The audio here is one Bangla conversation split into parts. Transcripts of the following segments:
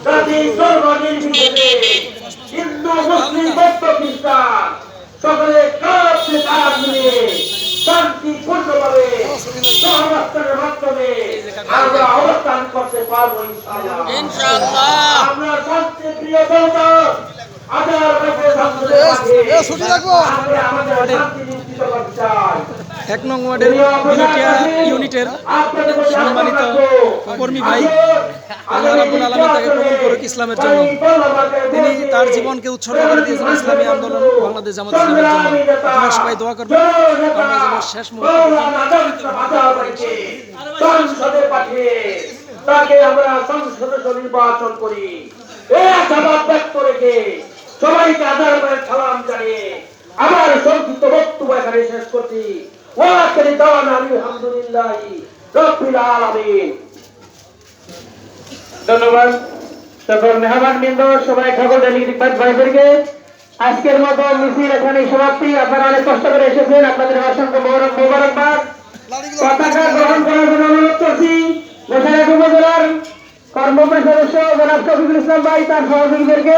জাতি ধর্ম নির্বিশেষে হিন্দু মুসলিম বৌদ্ধ খ্রিস্টান সকলে কাঁধে কাঁধ মিলিয়ে শান্তিপূর্ণভাবে সহাবস্থানের মাধ্যমে আমরা অবস্থান করতে পারবো ইনশাআল্লাহ। আমরা শান্তিপ্রিয় জনতা হাজার বছর সংসদের মাঝে আমরা আমাদের শান্তি নিশ্চিত করতে চাই। ১ নং ওয়ার্ডের ইউনিটের সম্মানিত কর্মী ভাই, আল্লাহ রাব্বুল আলামিন তাকে কবুল করুক ইসলামের জন্য। তিনি তার জীবনকে উৎসর্গ করে দিয়েছেন ইসলামী আন্দোলন বাংলাদেশ জামাত ইসলামের জন্য। আপনারা সবাই দোয়া করবেন আমরা যেন শেষ সংসদে পাঠিয়ে তাকে আমরা সংসদে নির্বাচন করি। এই আশাবাদ ব্যক্ত রেখে সবাইকে আদার সালাম জানিয়ে আমার সংক্ষিপ্ত বক্তব্য এখানে শেষ করছি। ওয়াকিল দাওয়ানা আলহামদুলিল্লাহি রাব্বিল আলামিন। ধন্যবাদ সকল মেহমানবৃন্দ, সবাই ঠাকুর ভাইদেরকে। আজকের মতো মিছিল এখানে সমাপ্তি। আপনারা অনেক কষ্ট করে এসেছেন, আপনাদের অসংখ্য মোবারকবাদ। পতাকা গ্রহণ করার জন্য অনুরোধ করছি মোশাররফ উপজেলার কর্মকর্তা সদস্য জনাব শফিকুল ইসলাম ভাই তার সহযোগীদেরকে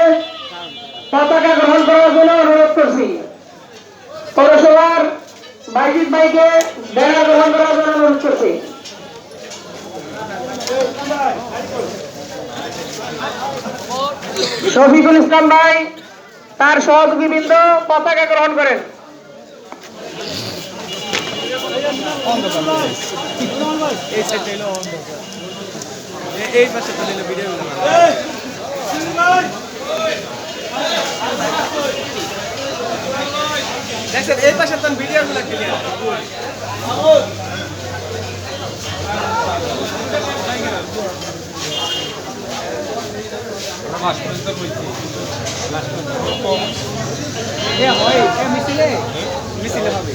পতাকা গ্রহণ করার জন্য অনুরোধ করছি। পৌরসভার বাইজিৎ ভাইকে ব্যানার গ্রহণ করার জন্য অনুরোধ করছি। শফিকুল ইসলাম ভাই তার সহযোগীবৃন্দ পতাকা গ্রহণ করেন। এই পাশে ভিডিও দেখছেন, এই পাশে তো ভিডিওগুলো ক্লিয়ার। মিছিলে হবে।